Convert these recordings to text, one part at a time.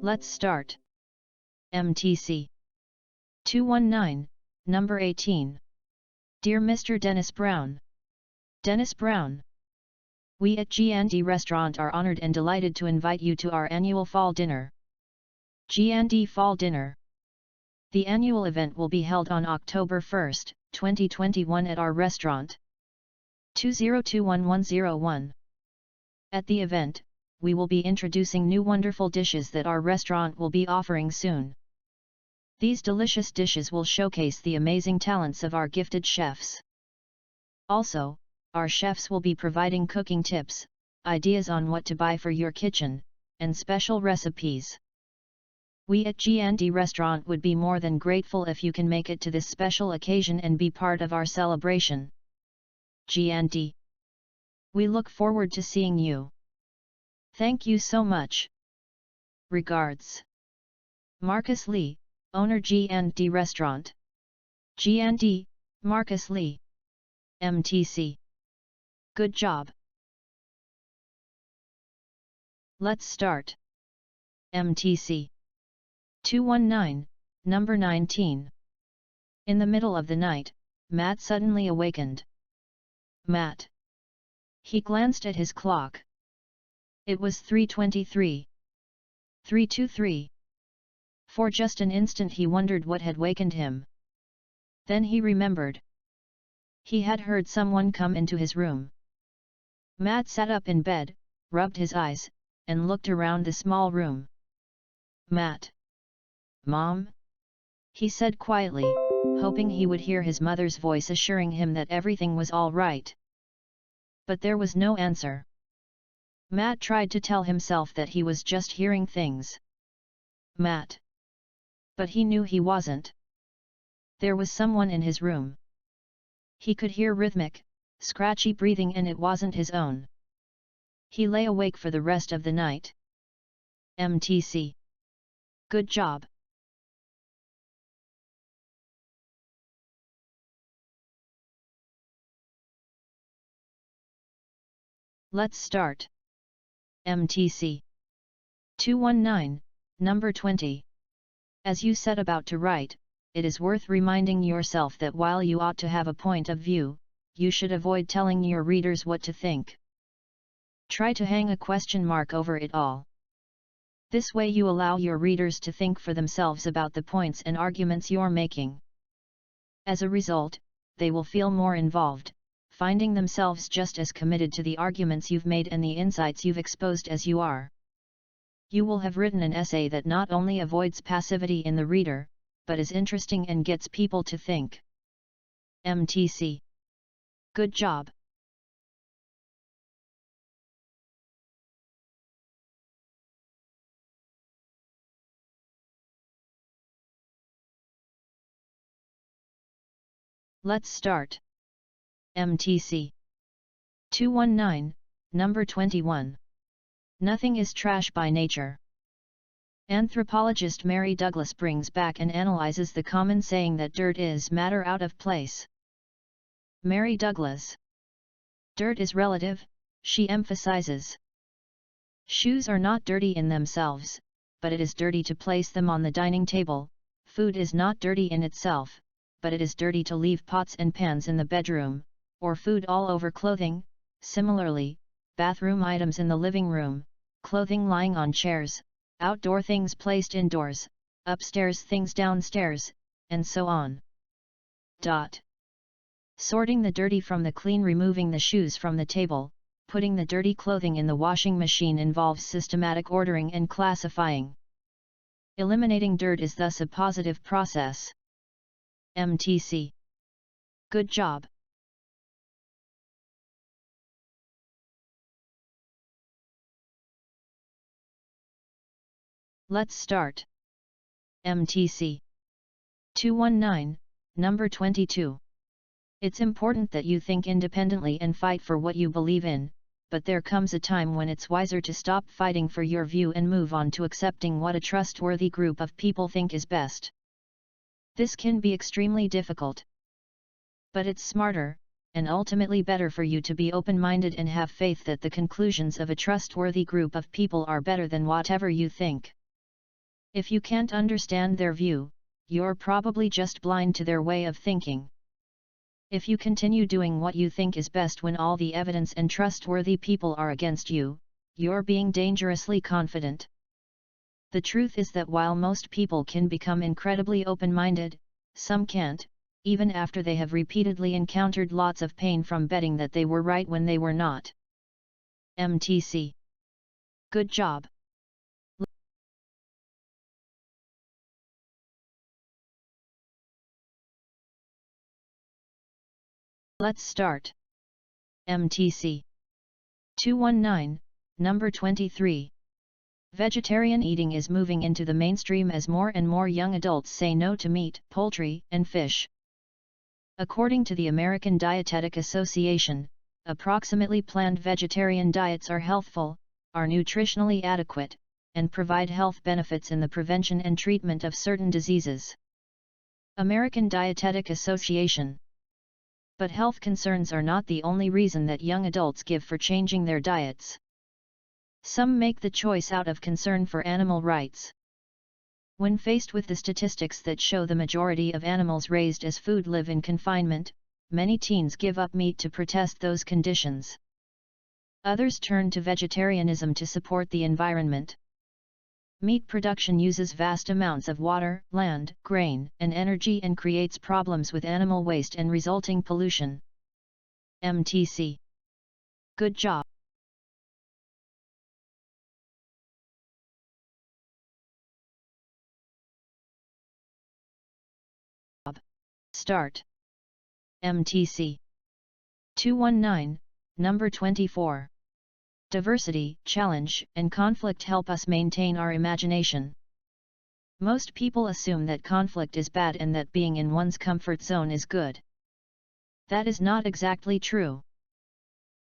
Let's start. MTC 219, number 18. Dear Mr. Dennis Brown. Dennis Brown. We at G&D Restaurant are honored and delighted to invite you to our annual fall dinner. G&D Fall Dinner. The annual event will be held on October 1, 2021 at our restaurant. 2021101. At the event, we will be introducing new wonderful dishes that our restaurant will be offering soon. These delicious dishes will showcase the amazing talents of our gifted chefs. Also, our chefs will be providing cooking tips, ideas on what to buy for your kitchen, and special recipes. We at G&D Restaurant would be more than grateful if you can make it to this special occasion and be part of our celebration. G&D. We look forward to seeing you. Thank you so much. Regards. Marcus Lee, owner G&D Restaurant. G&D, Marcus Lee. MTC. Good job. Let's start. MTC 219, number 19. In the middle of the night, Matt suddenly awakened. Matt. He glanced at his clock. It was 3:23. 3:23. For just an instant he wondered what had wakened him. Then he remembered. He had heard someone come into his room. Matt sat up in bed, rubbed his eyes, and looked around the small room. Matt. Mom? He said quietly, hoping he would hear his mother's voice assuring him that everything was all right. But there was no answer. Matt tried to tell himself that he was just hearing things. Matt. But he knew he wasn't. There was someone in his room. He could hear rhythmic, scratchy breathing and it wasn't his own. He lay awake for the rest of the night. MTC. Good job. Let's start. MTC 219, number 20. As you set about to write, it is worth reminding yourself that while you ought to have a point of view, you should avoid telling your readers what to think. Try to hang a question mark over it all. This way you allow your readers to think for themselves about the points and arguments you're making. As a result, they will feel more involved, finding themselves just as committed to the arguments you've made and the insights you've exposed as you are. You will have written an essay that not only avoids passivity in the reader, but is interesting and gets people to think. MTC. Good job. Let's start. MTC 219, number 21. Nothing is trash by nature. Anthropologist Mary Douglas brings back and analyzes the common saying that dirt is matter out of place. Mary Douglas. Dirt is relative, she emphasizes. Shoes are not dirty in themselves, but it is dirty to place them on the dining table. Food is not dirty in itself, but it is dirty to leave pots and pans in the bedroom, or food all over clothing. Similarly, bathroom items in the living room, clothing lying on chairs, outdoor things placed indoors, upstairs things downstairs, and so on. Sorting the dirty from the clean, removing the shoes from the table, putting the dirty clothing in the washing machine involves systematic ordering and classifying. Eliminating dirt is thus a positive process. MTC. Good job. Let's start. MTC 219, number 22. It's important that you think independently and fight for what you believe in, but there comes a time when it's wiser to stop fighting for your view and move on to accepting what a trustworthy group of people think is best. This can be extremely difficult. But it's smarter, and ultimately better for you to be open-minded and have faith that the conclusions of a trustworthy group of people are better than whatever you think. If you can't understand their view, you're probably just blind to their way of thinking. If you continue doing what you think is best when all the evidence and trustworthy people are against you, you're being dangerously confident. The truth is that while most people can become incredibly open-minded, some can't, even after they have repeatedly encountered lots of pain from betting that they were right when they were not. MTC. Good job. Let's start. MTC 219, number 23. Vegetarian eating is moving into the mainstream as more and more young adults say no to meat, poultry, and fish. According to the American Dietetic Association, approximately planned vegetarian diets are healthful, are nutritionally adequate, and provide health benefits in the prevention and treatment of certain diseases. American Dietetic Association. But health concerns are not the only reason that young adults give for changing their diets. Some make the choice out of concern for animal rights. When faced with the statistics that show the majority of animals raised as food live in confinement, many teens give up meat to protest those conditions. Others turn to vegetarianism to support the environment. Meat production uses vast amounts of water, land, grain, and energy and creates problems with animal waste and resulting pollution. MTC. Good job. Start. MTC 219, number 24. Diversity, challenge, and conflict help us maintain our imagination. Most people assume that conflict is bad and that being in one's comfort zone is good. That is not exactly true.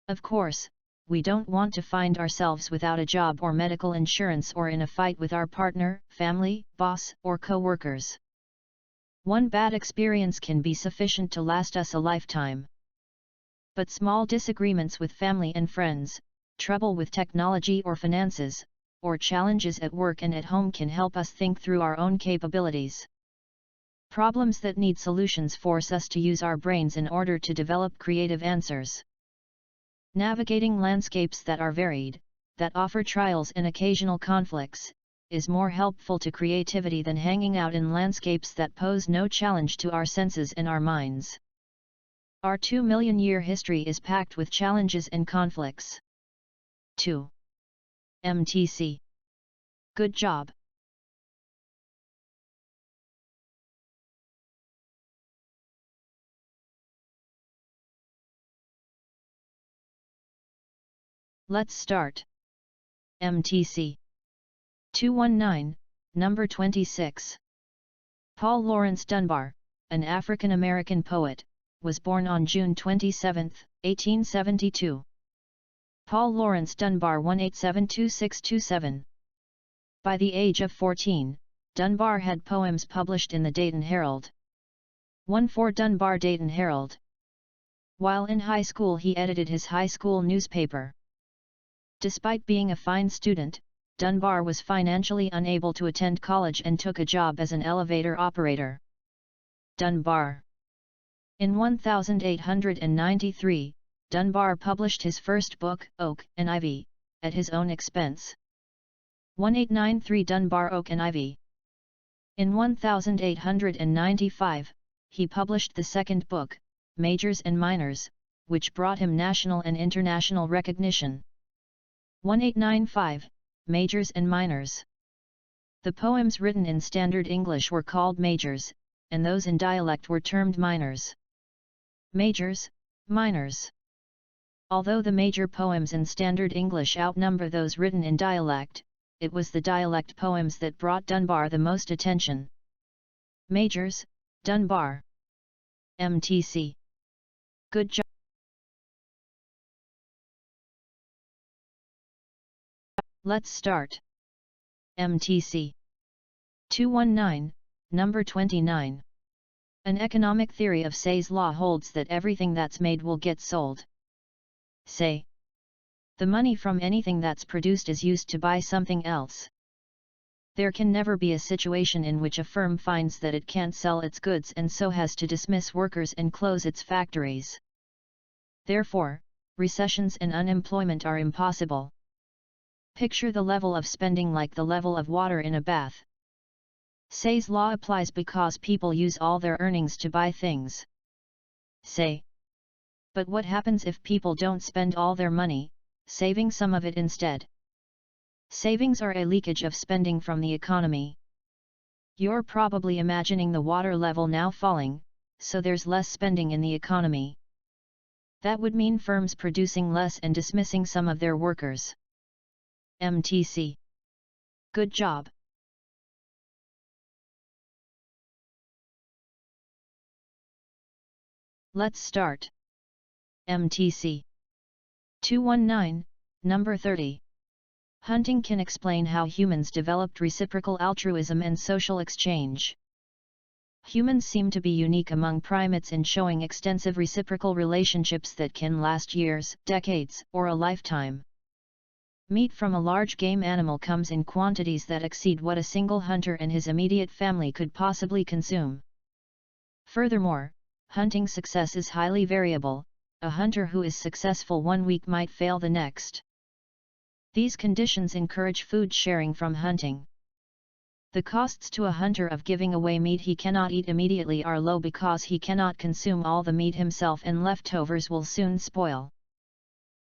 Of course, we don't want to find ourselves without a job or medical insurance or in a fight with our partner, family, boss, or co-workers. One bad experience can be sufficient to last us a lifetime. But small disagreements with family and friends, trouble with technology or finances, or challenges at work and at home can help us think through our own capabilities. Problems that need solutions force us to use our brains in order to develop creative answers. Navigating landscapes that are varied, that offer trials and occasional conflicts, is more helpful to creativity than hanging out in landscapes that pose no challenge to our senses and our minds. Our 2-million-year history is packed with challenges and conflicts. 2. MTC. Good job. Let's start. MTC 219, number 26. Paul Laurence Dunbar, an African-American poet, was born on June 27, 1872. Paul Laurence Dunbar 1872627. By the age of 14, Dunbar had poems published in the Dayton Herald. 1-4 Dunbar Dayton Herald. While in high school he edited his high school newspaper. Despite being a fine student, Dunbar was financially unable to attend college and took a job as an elevator operator. Dunbar. In 1893, Dunbar published his first book, Oak and Ivy, at his own expense. 1893 Dunbar Oak and Ivy. In 1895, he published the second book, Majors and Minors, which brought him national and international recognition. 1895, Majors and Minors. The poems written in standard English were called majors, and those in dialect were termed minors. Majors, minors. Although the major poems in standard English outnumber those written in dialect, it was the dialect poems that brought Dunbar the most attention. Majors, Dunbar. MTC. Good job. Let's start. MTC 219, number 29. An economic theory of Say's law holds that everything that's made will get sold. Say. The money from anything that's produced is used to buy something else. There can never be a situation in which a firm finds that it can't sell its goods and so has to dismiss workers and close its factories. Therefore, recessions and unemployment are impossible. Picture the level of spending like the level of water in a bath. Say's law applies because people use all their earnings to buy things. Say. But what happens if people don't spend all their money, saving some of it instead? Savings are a leakage of spending from the economy. You're probably imagining the water level now falling, so there's less spending in the economy. That would mean firms producing less and dismissing some of their workers. MTC. Good job. Let's start. MTC 219, number 30. Hunting can explain how humans developed reciprocal altruism and social exchange. Humans seem to be unique among primates in showing extensive reciprocal relationships that can last years, decades, or a lifetime. Meat from a large game animal comes in quantities that exceed what a single hunter and his immediate family could possibly consume. Furthermore, hunting success is highly variable. A hunter who is successful one week might fail the next. These conditions encourage food sharing from hunting. The costs to a hunter of giving away meat he cannot eat immediately are low because he cannot consume all the meat himself and leftovers will soon spoil.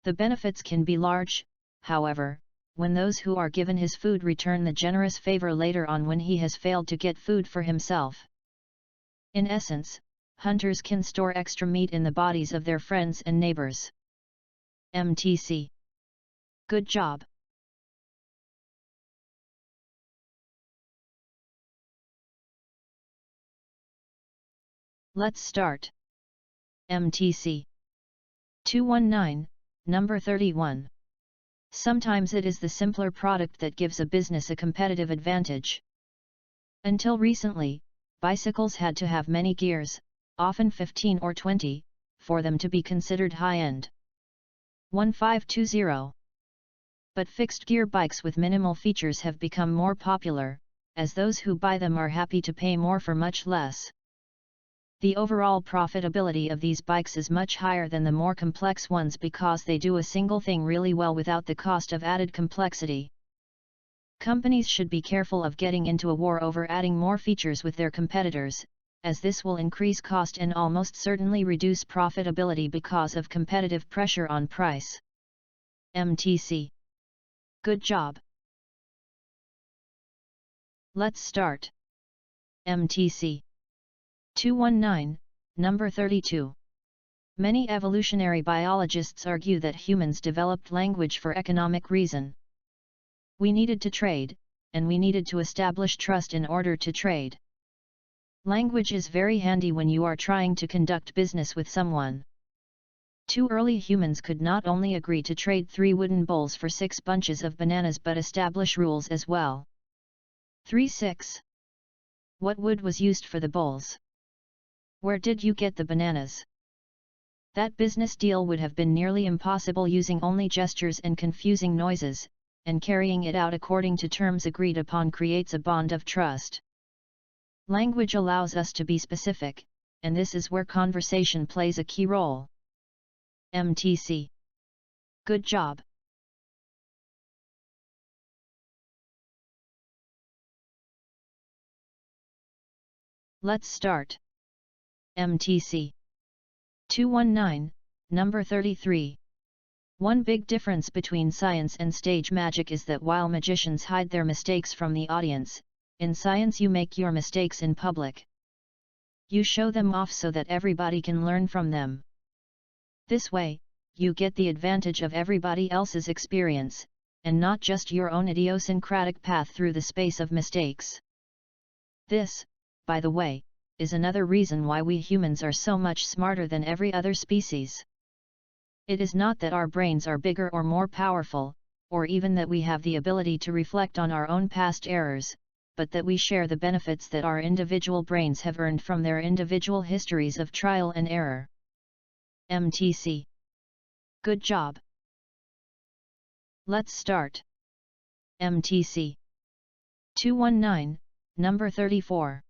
The benefits can be large, however, when those who are given his food return the generous favor later on when he has failed to get food for himself. In essence, hunters can store extra meat in the bodies of their friends and neighbors. MTC. Good job. Let's start. MTC 219, number 31. Sometimes it is the simpler product that gives a business a competitive advantage. Until recently, bicycles had to have many gears, often 15 or 20, for them to be considered high-end. 1520. But fixed-gear bikes with minimal features have become more popular, as those who buy them are happy to pay more for much less. The overall profitability of these bikes is much higher than the more complex ones because they do a single thing really well without the cost of added complexity. Companies should be careful of getting into a war over adding more features with their competitors, as this will increase cost and almost certainly reduce profitability because of competitive pressure on price. MTC. Good job. Let's start. MTC 219, number 32. Many evolutionary biologists argue that humans developed language for economic reason. We needed to trade, and we needed to establish trust in order to trade. Language is very handy when you are trying to conduct business with someone. Two early humans could not only agree to trade 3 wooden bowls for 6 bunches of bananas but establish rules as well. 3-6. What wood was used for the bowls? Where did you get the bananas? That business deal would have been nearly impossible using only gestures and confusing noises, and carrying it out according to terms agreed upon creates a bond of trust. Language allows us to be specific, and this is where conversation plays a key role. MTC. Good job. Let's start. MTC 219, number 33. One big difference between science and stage magic is that while magicians hide their mistakes from the audience, in science you make your mistakes in public. You show them off so that everybody can learn from them. This way, you get the advantage of everybody else's experience, and not just your own idiosyncratic path through the space of mistakes. This, by the way, is another reason why we humans are so much smarter than every other species. It is not that our brains are bigger or more powerful, or even that we have the ability to reflect on our own past errors, but that we share the benefits that our individual brains have earned from their individual histories of trial and error. MTC. Good job. Let's start. MTC 219, number 34.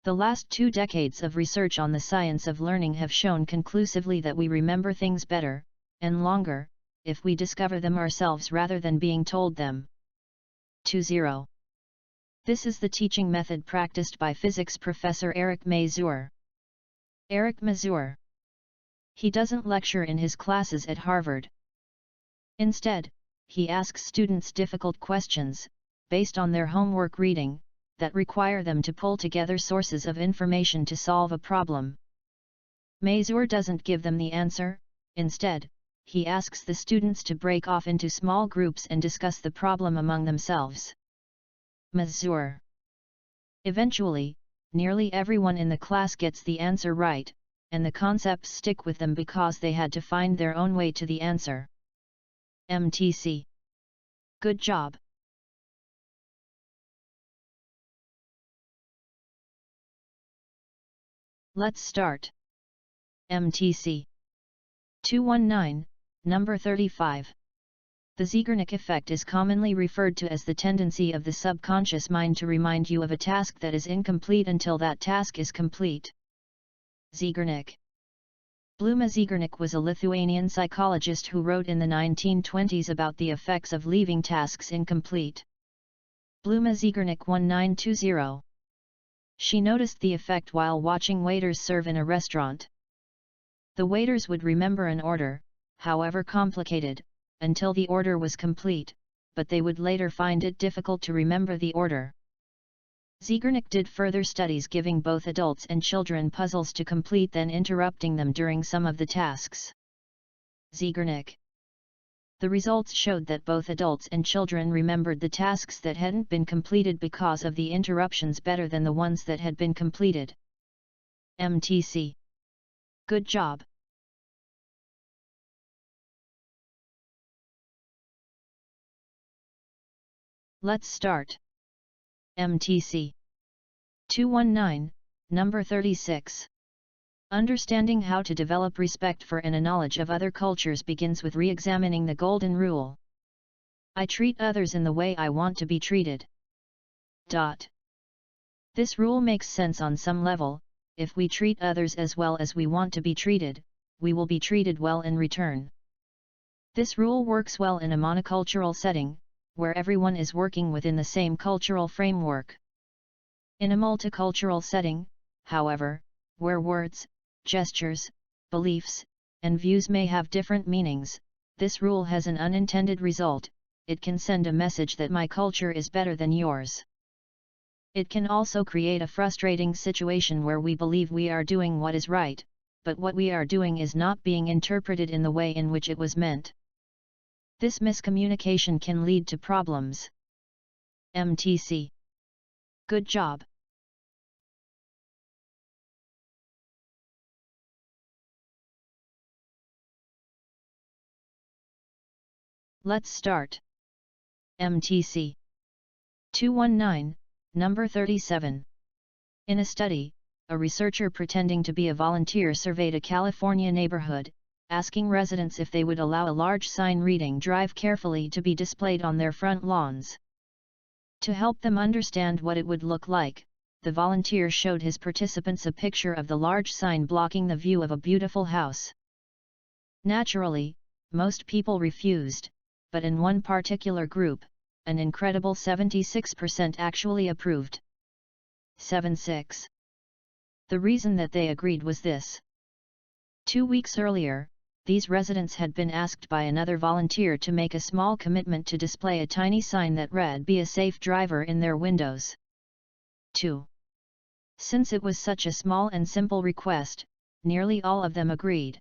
The last 2 decades of research on the science of learning have shown conclusively that we remember things better, and longer, if we discover them ourselves rather than being told them. 20. This is the teaching method practiced by physics professor Eric Mazur. Eric Mazur. He doesn't lecture in his classes at Harvard. Instead, he asks students difficult questions, based on their homework reading, that require them to pull together sources of information to solve a problem. Mazur doesn't give them the answer, instead, he asks the students to break off into small groups and discuss the problem among themselves. Mazur. Eventually, nearly everyone in the class gets the answer right, and the concepts stick with them because they had to find their own way to the answer. MTC. Good job. Let's start. MTC. 219, number 35. The Zeigarnik effect is commonly referred to as the tendency of the subconscious mind to remind you of a task that is incomplete until that task is complete. Zeigarnik. Bluma Zeigarnik was a Lithuanian psychologist who wrote in the 1920s about the effects of leaving tasks incomplete. Bluma Zeigarnik 1920. She noticed the effect while watching waiters serve in a restaurant. The waiters would remember an order, however complicated, until the order was complete, but they would later find it difficult to remember the order. Zeigarnik did further studies giving both adults and children puzzles to complete, then interrupting them during some of the tasks. Zeigarnik. The results showed that both adults and children remembered the tasks that hadn't been completed because of the interruptions better than the ones that had been completed. MTC. Good job. Let's start. MTC. 219, number 36. Understanding how to develop respect for and a knowledge of other cultures begins with re-examining the Golden Rule. I treat others in the way I want to be treated. This rule makes sense on some level. If we treat others as well as we want to be treated, we will be treated well in return. This rule works well in a monocultural setting, where everyone is working within the same cultural framework. In a multicultural setting, however, where words, gestures, beliefs, and views may have different meanings, this rule has an unintended result. It can send a message that my culture is better than yours. It can also create a frustrating situation where we believe we are doing what is right, but what we are doing is not being interpreted in the way in which it was meant. This miscommunication can lead to problems. MTC. Good job. Let's start. MTC. 219, number 37. In a study, a researcher pretending to be a volunteer surveyed a California neighborhood, asking residents if they would allow a large sign reading "Drive carefully" to be displayed on their front lawns. To help them understand what it would look like, the volunteer showed his participants a picture of the large sign blocking the view of a beautiful house. Naturally, most people refused, but in one particular group, an incredible 76% actually approved. 76. The reason that they agreed was this. 2 weeks earlier, these residents had been asked by another volunteer to make a small commitment to display a tiny sign that read "Be a safe driver" in their windows. 2. Since it was such a small and simple request, nearly all of them agreed.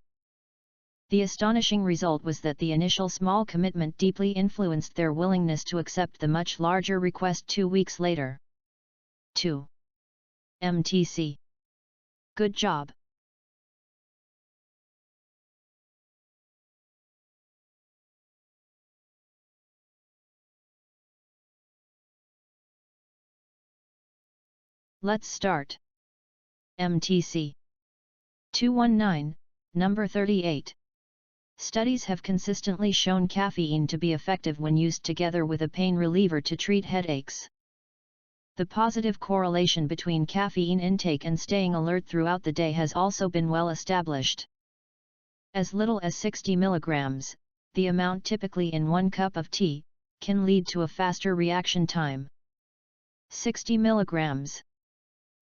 The astonishing result was that the initial small commitment deeply influenced their willingness to accept the much larger request 2 weeks later. 2. MTC. Good job. Let's start. MTC. 219, number 38. Studies have consistently shown caffeine to be effective when used together with a pain reliever to treat headaches. The positive correlation between caffeine intake and staying alert throughout the day has also been well established. As little as 60 mg, the amount typically in 1 cup of tea, can lead to a faster reaction time. 60 mg.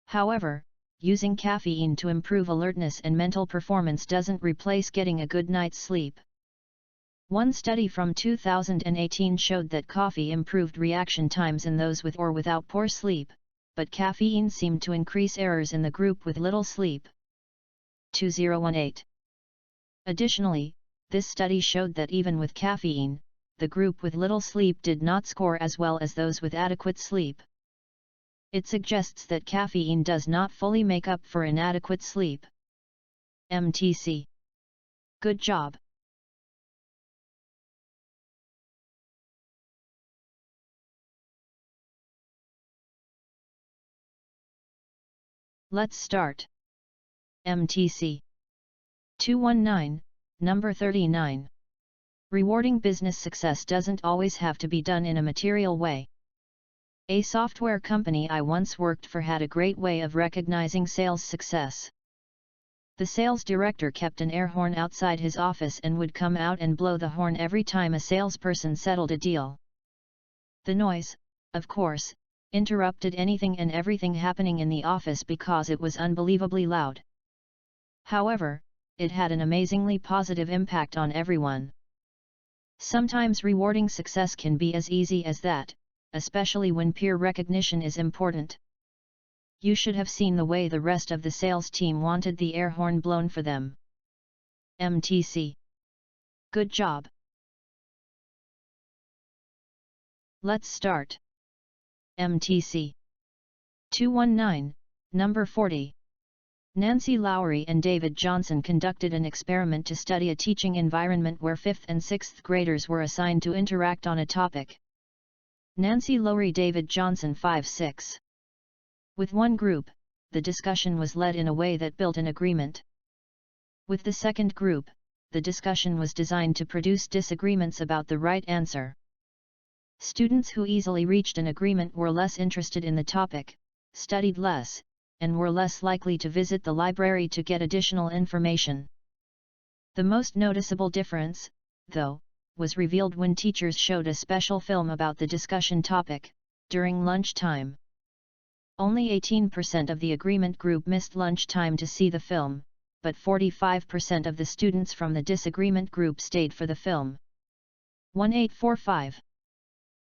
However, using caffeine to improve alertness and mental performance doesn't replace getting a good night's sleep. One study from 2018 showed that coffee improved reaction times in those with or without poor sleep, but caffeine seemed to increase errors in the group with little sleep. 2018. Additionally, this study showed that even with caffeine, the group with little sleep did not score as well as those with adequate sleep. It suggests that caffeine does not fully make up for inadequate sleep. MTC. Good job. Let's start. MTC. 219, number 39. Rewarding business success doesn't always have to be done in a material way. A software company I once worked for had a great way of recognizing sales success. The sales director kept an air horn outside his office and would come out and blow the horn every time a salesperson settled a deal. The noise, of course, interrupted anything and everything happening in the office because it was unbelievably loud. However, it had an amazingly positive impact on everyone. Sometimes rewarding success can be as easy as that, especially when peer recognition is important. You should have seen the way the rest of the sales team wanted the air horn blown for them. MTC. Good job. Let's start. MTC. 219, number 40. Nancy Lowry and David Johnson conducted an experiment to study a teaching environment where 5th and 6th graders were assigned to interact on a topic. Nancy Lowry, David Johnson 5-6. With one group, the discussion was led in a way that built an agreement. With the second group, the discussion was designed to produce disagreements about the right answer. Students who easily reached an agreement were less interested in the topic, studied less, and were less likely to visit the library to get additional information. The most noticeable difference, though, was revealed when teachers showed a special film about the discussion topic, during lunchtime. Only 18% of the agreement group missed lunchtime to see the film, but 45% of the students from the disagreement group stayed for the film. 1845.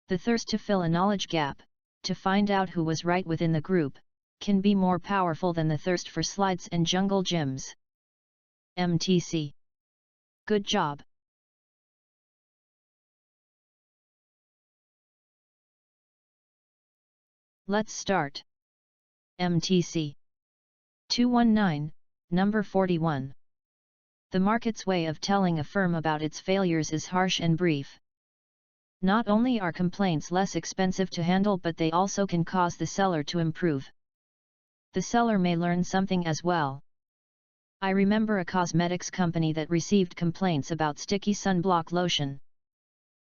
The thirst to fill a knowledge gap, to find out who was right within the group, can be more powerful than the thirst for slides and jungle gyms. MTC. Good job. Let's start. MTC. 219, number 41. The market's way of telling a firm about its failures is harsh and brief. Not only are complaints less expensive to handle, but they also can cause the seller to improve. The seller may learn something as well. I remember a cosmetics company that received complaints about sticky sunblock lotion.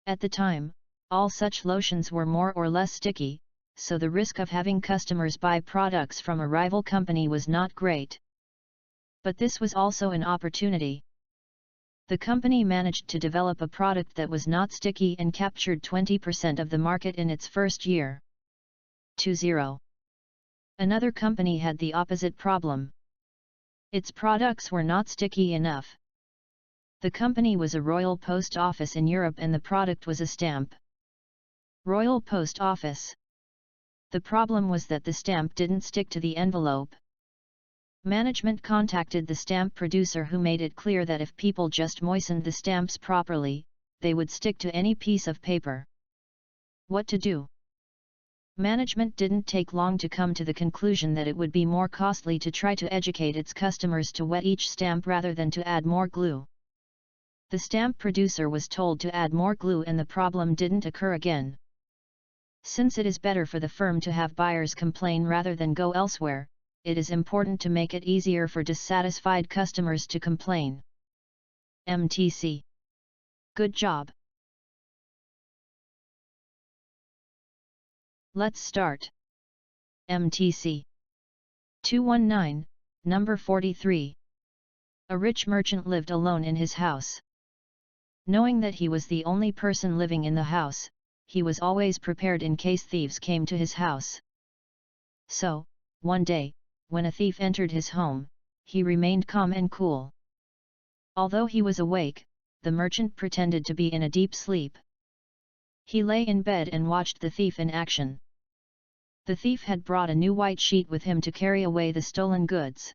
At the time, all such lotions were more or less sticky, so the risk of having customers buy products from a rival company was not great. But this was also an opportunity. The company managed to develop a product that was not sticky and captured 20% of the market in its first year. 20. Another company had the opposite problem. Its products were not sticky enough. The company was a Royal Post Office in Europe and the product was a stamp. Royal Post Office. The problem was that the stamp didn't stick to the envelope. Management contacted the stamp producer, who made it clear that if people just moistened the stamps properly, they would stick to any piece of paper. What to do? Management didn't take long to come to the conclusion that it would be more costly to try to educate its customers to wet each stamp rather than to add more glue. The stamp producer was told to add more glue and the problem didn't occur again. Since it is better for the firm to have buyers complain rather than go elsewhere, it is important to make it easier for dissatisfied customers to complain. MTC. Good job. Let's start. MTC 219, number 43. A rich merchant lived alone in his house. Knowing that he was the only person living in the house, he was always prepared in case thieves came to his house. So, one day, when a thief entered his home, he remained calm and cool. Although he was awake, the merchant pretended to be in a deep sleep. He lay in bed and watched the thief in action. The thief had brought a new white sheet with him to carry away the stolen goods.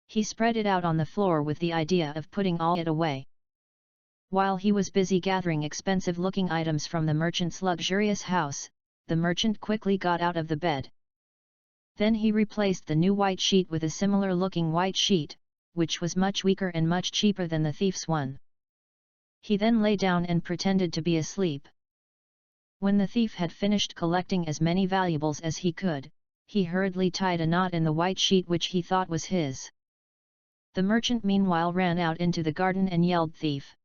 He spread it out on the floor with the idea of putting all it away. While he was busy gathering expensive-looking items from the merchant's luxurious house, the merchant quickly got out of the bed. Then he replaced the new white sheet with a similar-looking white sheet, which was much weaker and much cheaper than the thief's one. He then lay down and pretended to be asleep. When the thief had finished collecting as many valuables as he could, he hurriedly tied a knot in the white sheet which he thought was his. The merchant meanwhile ran out into the garden and yelled, "Thief!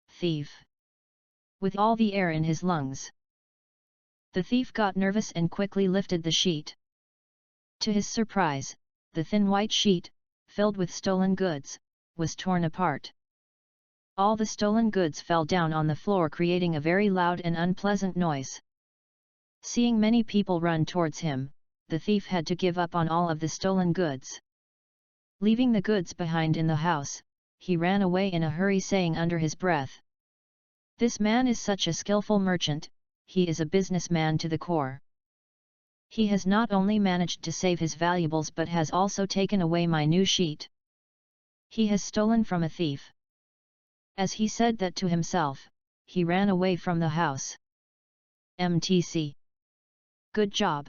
Thief!" with all the air in his lungs. The thief got nervous and quickly lifted the sheet. To his surprise, the thin white sheet, filled with stolen goods, was torn apart. All the stolen goods fell down on the floor, creating a very loud and unpleasant noise. Seeing many people run towards him, the thief had to give up on all of the stolen goods. Leaving the goods behind in the house, he ran away in a hurry, saying under his breath, "This man is such a skillful merchant, he is a businessman to the core. He has not only managed to save his valuables but has also taken away my new sheet. He has stolen from a thief." As he said that to himself, he ran away from the house. MTC. Good job!